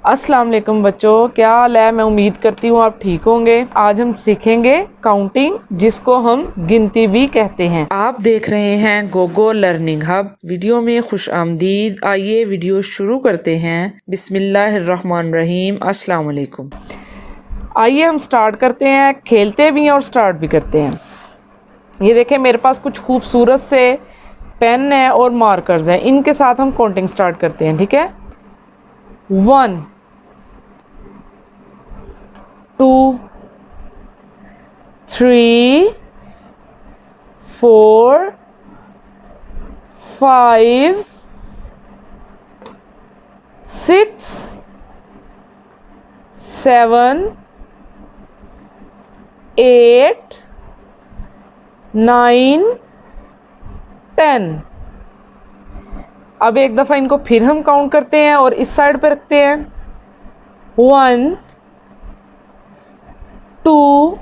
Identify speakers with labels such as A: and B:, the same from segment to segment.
A: अस्सलाम वालेकुम बच्चों, क्या हाल है। मैं उम्मीद करती हूँ आप ठीक होंगे। आज हम सीखेंगे काउंटिंग, जिसको हम गिनती भी कहते हैं। आप देख रहे हैं गोगो लर्निंग हब। वीडियो में खुश आमदीद। आइए वीडियो शुरू करते हैं। बिस्मिल्लाहिर्रहमानिर्रहीम। अस्सलाम वालेकुम। आइए हम स्टार्ट करते हैं। खेलते भी हैं और स्टार्ट भी करते हैं। ये देखें, मेरे पास कुछ खूबसूरत से पेन है और मार्कर्स हैं। इनके साथ हम काउंटिंग स्टार्ट करते हैं। ठीक है। 1 2 3 4 5 6 7 8 9 10। अब एक दफ़ा इनको फिर हम काउंट करते हैं और इस साइड पे रखते हैं। 1 2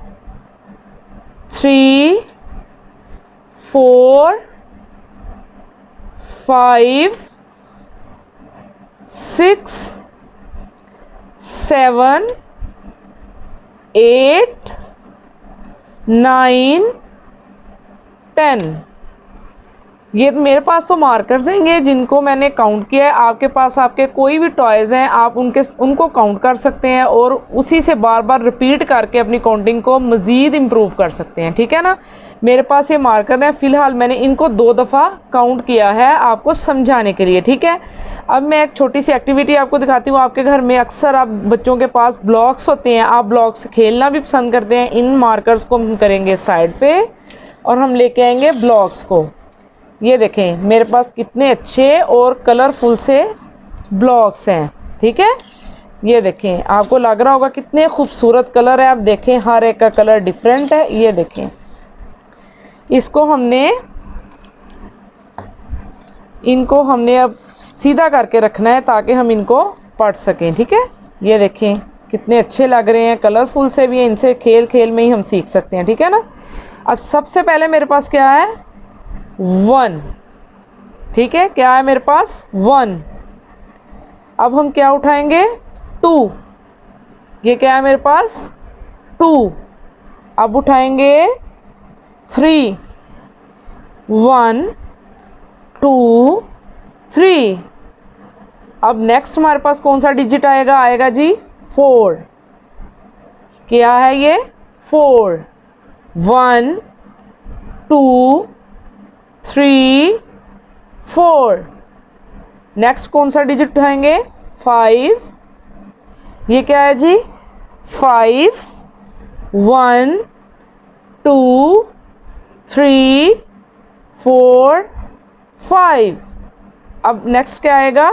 A: 3 4 5 6 7 8 9 10। ये मेरे पास तो मार्कर्स हैं ये, जिनको मैंने काउंट किया है। आपके पास आपके कोई भी टॉयज़ हैं, आप उनको काउंट कर सकते हैं और उसी से बार बार रिपीट करके अपनी काउंटिंग को मज़ीद इम्प्रूव कर सकते हैं। ठीक है ना। मेरे पास ये मार्कर है। फ़िलहाल मैंने इनको 2 दफ़ा काउंट किया है आपको समझाने के लिए। ठीक है। अब मैं एक छोटी सी एक्टिविटी आपको दिखाती हूँ। आपके घर में अक्सर आप बच्चों के पास ब्लॉक्स होते हैं, आप ब्लॉक्स से खेलना भी पसंद करते हैं। इन मार्कर्स को हम करेंगे साइड पर और हम लेके आएंगे ब्लॉक्स को। ये देखें मेरे पास कितने अच्छे और कलरफुल से ब्लॉक्स हैं। ठीक है। ये देखें, आपको लग रहा होगा कितने खूबसूरत कलर है। आप देखें हर एक का कलर डिफरेंट है। ये देखें, इनको हमने अब सीधा करके रखना है ताकि हम इनको पढ़ सकें। ठीक है। ये देखें कितने अच्छे लग रहे हैं, कलरफुल से भी हैं। इनसे खेल खेल में ही हम सीख सकते हैं। ठीक है ना। अब सबसे पहले मेरे पास क्या है, 1। ठीक है। क्या है मेरे पास, 1। अब हम क्या उठाएंगे, 2। ये क्या है मेरे पास, 2। अब उठाएंगे 3। 1 2 3। अब नेक्स्ट हमारे पास कौन सा डिजिट आएगा, आएगा जी 4। क्या है ये, 4। 1 2 3 4। नेक्स्ट कौन सा डिजिट उठाएंगे, 5। ये क्या है जी, 5। 1 2 3 4 5। अब नेक्स्ट क्या आएगा,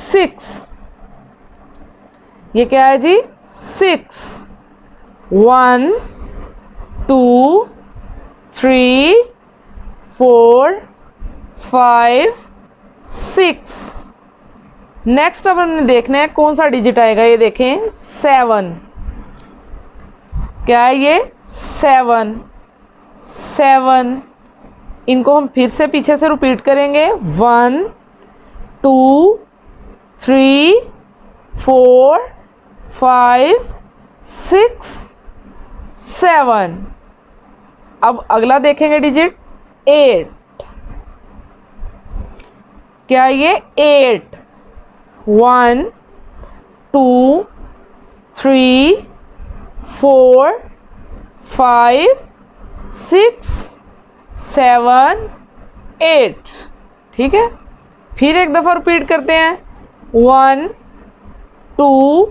A: 6। ये क्या है जी, 6। 1 2 3 4 5 6। नेक्स्ट अब हमने देखना है कौन सा डिजिट आएगा। ये देखें 7। क्या है ये, 7। 7। इनको हम फिर से पीछे से रिपीट करेंगे। 1 2 3 4 5 6 7। अब अगला देखेंगे डिजिट 8। क्या ये, 8। 1 2 3 4 5 6 7 8। ठीक है। फिर एक दफ़ा रिपीट करते हैं। 1 2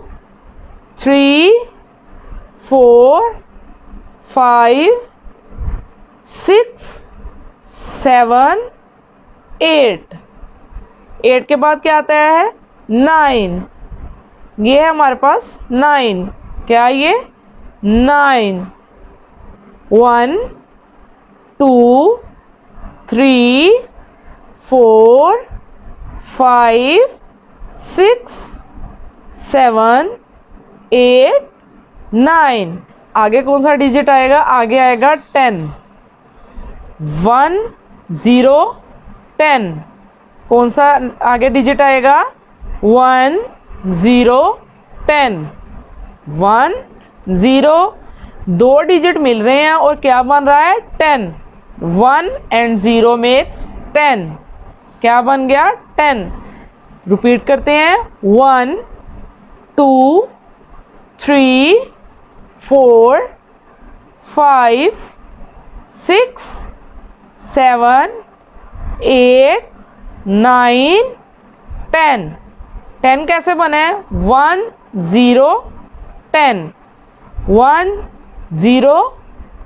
A: 3 4 5 6 7 8। 8 के बाद क्या आता है, 9। ये है हमारे पास 9। क्या ये, 9। 1 2 3 4 5 6 7 8 9। आगे कौन सा डिजिट आएगा, आगे आएगा 10। 1 0 10। कौन सा आगे डिजिट आएगा, 1 0 10, 1 0, 2 डिजिट मिल रहे हैं और क्या बन रहा है 10, 1 एंड 0 मेक्स 10, क्या बन गया 10। रिपीट करते हैं 1 2 3 4 5 6 7 8 9 10। 10 कैसे बना है 1 0 10, 1 0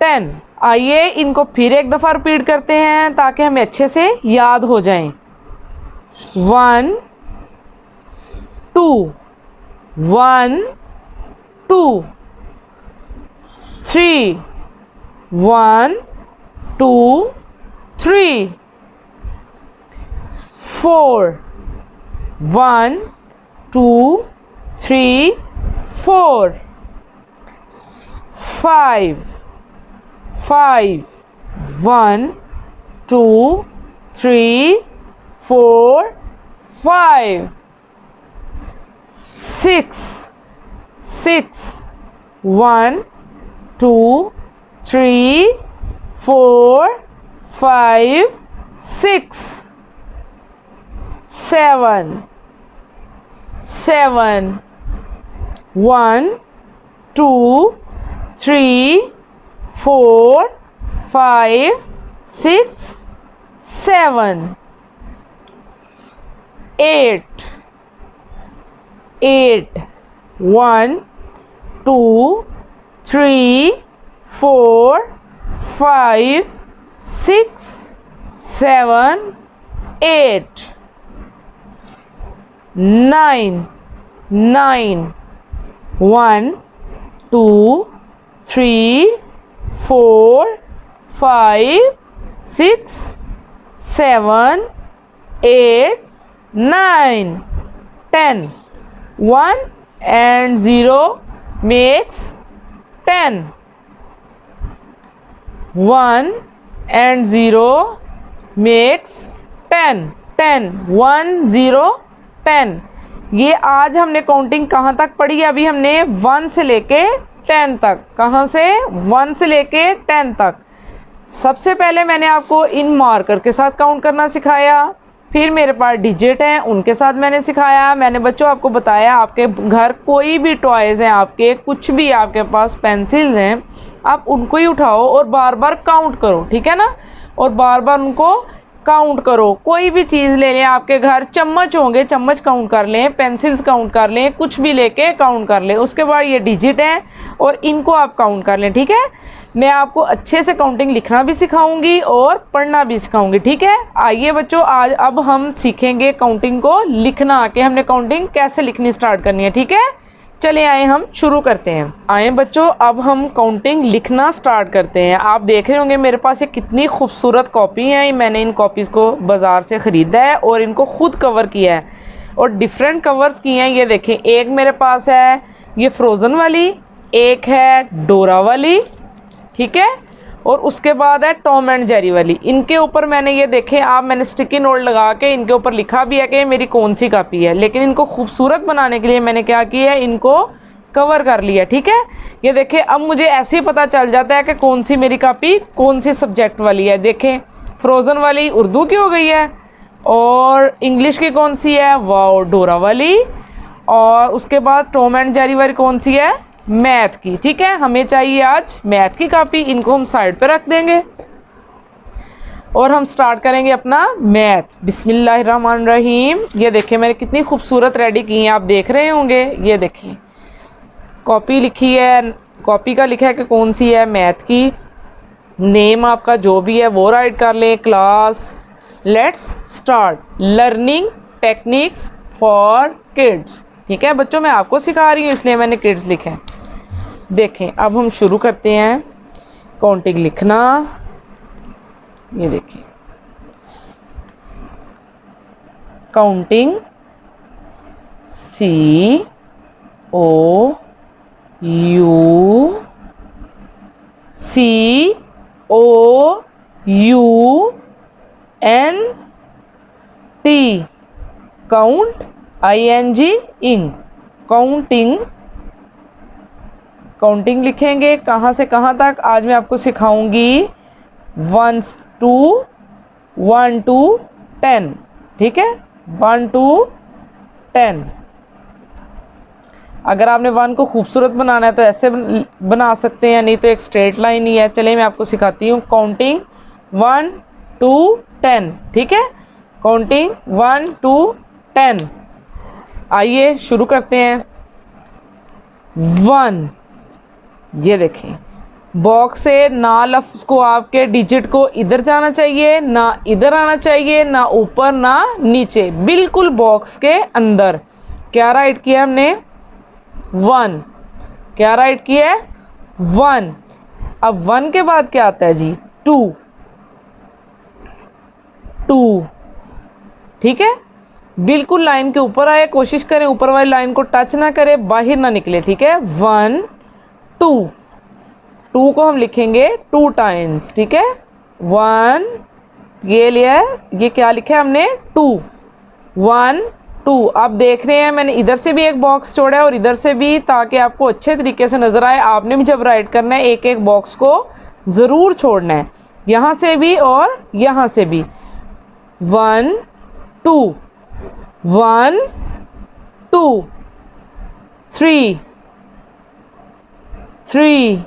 A: 10। आइए इनको फिर एक दफ़ा रिपीट करते हैं ताकि हमें अच्छे से याद हो जाएं। 1 2 1 2 3 1 2 3 4 1 2 3 4 5 5 1 2 3 4 5 6 6 1 2 3 4 5 6 7 7 1 2 3 4 5 6 7 8 8 1 2 3 4 5 6 7 8 9 9 1 2 3 4 5 6 7 8 9 10। 1 and 0 makes 10, 1 and 0 makes 10 10 1 0 10। ये आज हमने काउंटिंग कहाँ तक पढ़ी है? अभी हमने 1 से लेके 10 तक। कहाँ से? 1 से लेके 10 तक। सबसे पहले मैंने आपको इन मार्कर के साथ काउंट करना सिखाया, फिर मेरे पास डिजिट हैं उनके साथ मैंने सिखाया। मैंने बच्चों आपको बताया आपके घर कोई भी टॉयज़ हैं, आपके कुछ भी आपके पास पेंसिल्स हैं, आप उनको ही उठाओ और बार बार काउंट करो, ठीक है ना? और बार बार उनको काउंट करो। कोई भी चीज़ ले लें, आपके घर चम्मच होंगे, चम्मच काउंट कर लें, पेंसिल्स काउंट कर लें, कुछ भी लेके काउंट कर लें। उसके बाद ये डिजिट हैं और इनको आप काउंट कर लें, ठीक है? मैं आपको अच्छे से काउंटिंग लिखना भी सिखाऊंगी और पढ़ना भी सिखाऊंगी, ठीक है? आइए बच्चों, आज अब हम सीखेंगे काउंटिंग को लिखना, कि हमने काउंटिंग कैसे लिखनी स्टार्ट करनी है, ठीक है? चले आए हम शुरू करते हैं। आए बच्चों, अब हम काउंटिंग लिखना स्टार्ट करते हैं। आप देख रहे होंगे मेरे पास ये कितनी खूबसूरत कॉपी है। मैंने इन कॉपीज़ को बाज़ार से ख़रीदा है और इनको ख़ुद कवर किया है और डिफरेंट कवर्स किए हैं। ये देखें, एक मेरे पास है ये फ्रोज़न वाली, एक है डोरा वाली, ठीक है, और उसके बाद है टॉम एंड जेरी वाली। इनके ऊपर मैंने ये देखें आप, मैंने स्टिकी नोट लगा के इनके ऊपर लिखा भी है कि मेरी कौन सी कॉपी है, लेकिन इनको खूबसूरत बनाने के लिए मैंने क्या किया है, इनको कवर कर लिया, ठीक है? ये देखें, अब मुझे ऐसे ही पता चल जाता है कि कौन सी मेरी कॉपी कौन सी सब्जेक्ट वाली है। देखें, फ्रोज़न वाली उर्दू की हो गई है और इंग्लिश की कौन सी है, वाओ, डोरा वाली, और उसके बाद टॉम एंड जेरी वाली कौन सी है, मैथ की, ठीक है? हमें चाहिए आज मैथ की कॉपी। इनको हम साइड पे रख देंगे और हम स्टार्ट करेंगे अपना मैथ। बिस्मिल्लाहिर्रहमानिर्रहीम। ये देखें मैंने कितनी खूबसूरत रेडी की है, आप देख रहे होंगे। ये देखें, कॉपी लिखी है, कॉपी का लिखा है कि कौन सी है, मैथ की। नेम आपका जो भी है वो राइट कर लें। Class, let's start learning techniques for kids, ठीक है बच्चों? मैं आपको सिखा रही हूँ इसलिए मैंने किड्स लिखा है। देखें, अब हम शुरू करते हैं काउंटिंग लिखना। ये देखें, काउंटिंग COUNTING काउंट ING इंग, काउंटिंग, काउंटिंग लिखेंगे कहाँ से कहाँ तक। आज मैं आपको सिखाऊंगी 1 to 10, ठीक है, 1 to 10। अगर आपने 1 को खूबसूरत बनाना है तो ऐसे बना सकते हैं, नहीं तो एक स्ट्रेट लाइन ही है। चलिए मैं आपको सिखाती हूँ काउंटिंग 1 to 10, ठीक है, काउंटिंग 1 to 10। आइए शुरू करते हैं। 1, ये देखें, बॉक्स से ना लफ्ज़ को आपके डिजिट को इधर जाना चाहिए, ना इधर आना चाहिए, ना ऊपर ना नीचे, बिल्कुल बॉक्स के अंदर। क्या राइट किया हमने? 1। क्या राइट किया है? 1। अब 1 के बाद क्या आता है जी? 2। 2, ठीक है, बिल्कुल लाइन के ऊपर आए, कोशिश करें ऊपर वाली लाइन को टच ना करें, बाहर ना निकले, ठीक है। 1 2, 2 को हम लिखेंगे 2 टाइम्स, ठीक है। 1, ये लिया है, ये क्या लिखा है हमने? 2। 1 2। आप देख रहे हैं मैंने इधर से भी एक बॉक्स छोड़ा है और इधर से भी, ताकि आपको अच्छे तरीके से नजर आए। आपने भी जब राइट करना है एक एक बॉक्स को ज़रूर छोड़ना है, यहाँ से भी और यहाँ से भी। 1 2 1 2 3 3।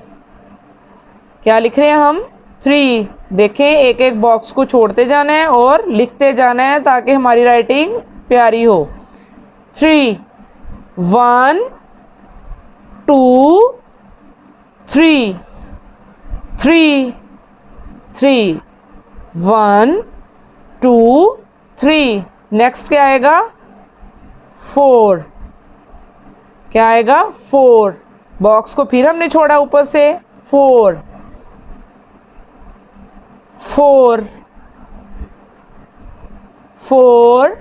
A: क्या लिख रहे हैं हम? 3। देखें, एक एक बॉक्स को छोड़ते जाना है और लिखते जाना है ताकि हमारी राइटिंग प्यारी हो। 3 1 2 3 3 3 1 2 3। नेक्स्ट क्या आएगा? 4। क्या आएगा? 4। बॉक्स को फिर हमने छोड़ा ऊपर से। 4 4 4।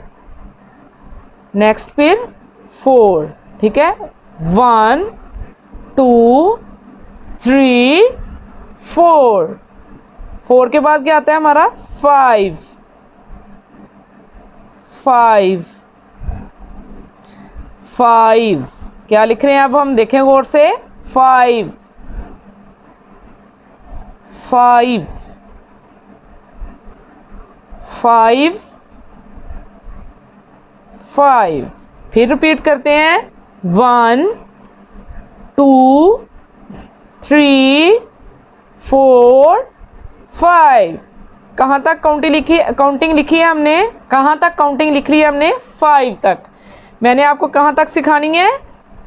A: नेक्स्ट फिर 4, ठीक है। 1 2 3 4। 4 के बाद क्या आता है हमारा? 5 5 5। क्या लिख रहे हैं अब हम देखें गौर से? 5 5 5 5। फिर रिपीट करते हैं। 1 2 3 4 5। कहाँ तक काउंटिंग लिखी है हमने? कहाँ तक काउंटिंग लिख ली है हमने? 5 तक। मैंने आपको कहाँ तक सिखानी है?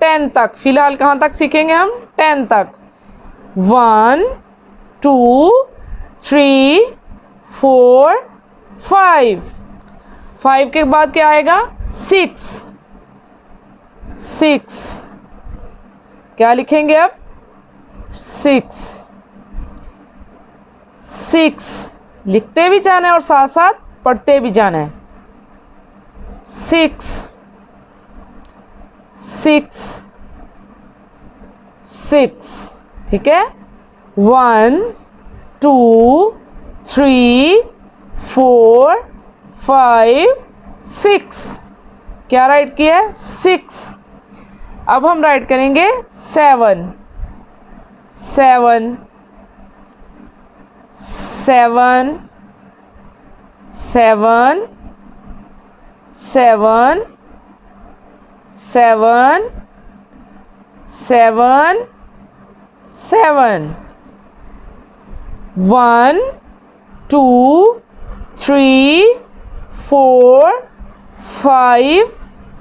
A: 10 तक। फिलहाल कहाँ तक सीखेंगे हम? 10 तक। 1 2 3 4 5। 5 के बाद क्या आएगा? 6 6। क्या लिखेंगे अब? 6 6। लिखते भी जाना है और साथ साथ पढ़ते भी जाना है। 6 6 6, ठीक है। 1 2 3 4 5 6। क्या राइट किया है? 6। अब हम राइट करेंगे 7 7 7 7 7 7 7 7। 1 2 3 4 5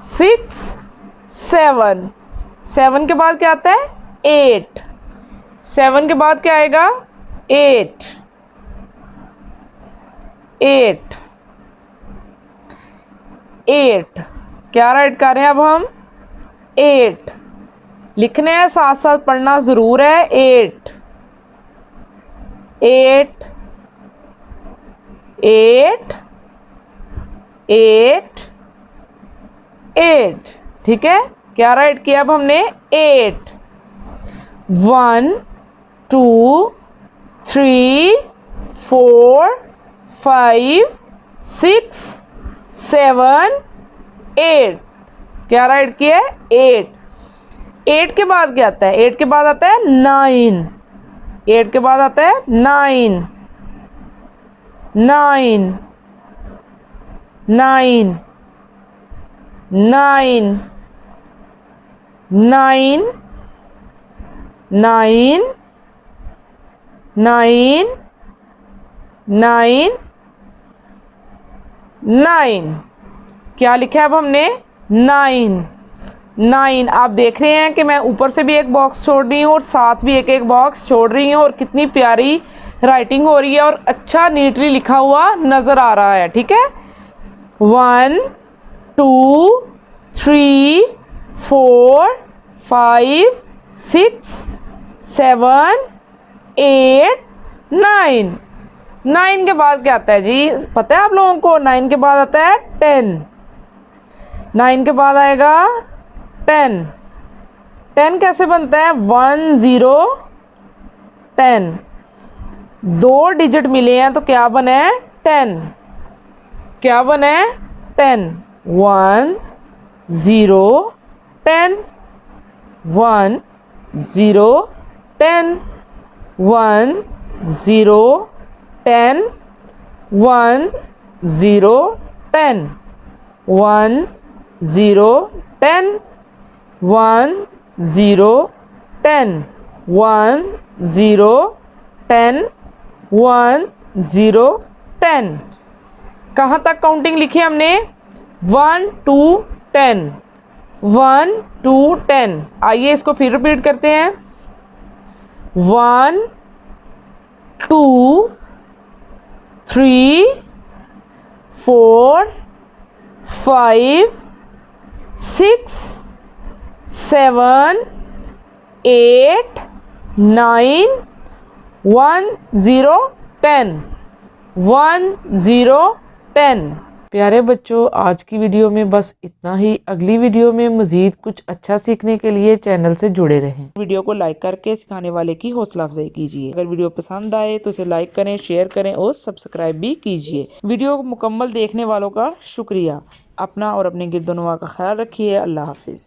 A: 6 7। 7 के बाद क्या आता है? 8। 7 के बाद क्या आएगा? 8 8 8। क्या राइट कर रहे हैं अब हम? 8 लिखने हैं, साथ साथ पढ़ना ज़रूर है। 8 8 8 8 8, ठीक है। क्या राइट किया अब हमने? 8। 1 2 3 4 5 6 7 8। क्या राइट किया है? 8। 8 के बाद क्या आता है? 8 के बाद आता है 9। 8 के बाद आता है 9 9 9 9 9 9 9 9 9। क्या लिखा है अब हमने? 9 9। आप देख रहे हैं कि मैं ऊपर से भी एक बॉक्स छोड़ रही हूँ और साथ भी एक एक बॉक्स छोड़ रही हूँ और कितनी प्यारी राइटिंग हो रही है और अच्छा नीटली लिखा हुआ नज़र आ रहा है। ठीक है, 1 2 3 4 5 6 7 8 9। 9 के बाद क्या आता है जी? पता है आप लोगों को? 9 के बाद आता है 10। 9 के बाद आएगा 10। 10 कैसे बनता है? 1 0 10। 2 डिजिट मिले हैं तो क्या बना है? 10। क्या बना है? 10। 1 0 10 1 0 10 1 0 10 1 0 10 1 0 10 1 0 10 1 0 10 1 0 10। कहाँ तक काउंटिंग लिखी है हमने? 1 2 10 1 2 10। आइए इसको फिर रिपीट करते हैं। 1 2 3 4 5 6 7 8 9 1 0 10 1 0 10। प्यारे बच्चों, आज की वीडियो में बस इतना ही। अगली वीडियो में मज़ीद कुछ अच्छा सीखने के लिए चैनल से जुड़े रहें। वीडियो को लाइक करके सिखाने वाले की हौसला अफजाई कीजिए। अगर वीडियो पसंद आए तो इसे लाइक करें, शेयर करें और सब्सक्राइब भी कीजिए। वीडियो को मुकम्मल देखने वालों का शुक्रिया। अपना और अपने गिरदोनवा का ख्याल रखिए। अल्लाह हाफिज़।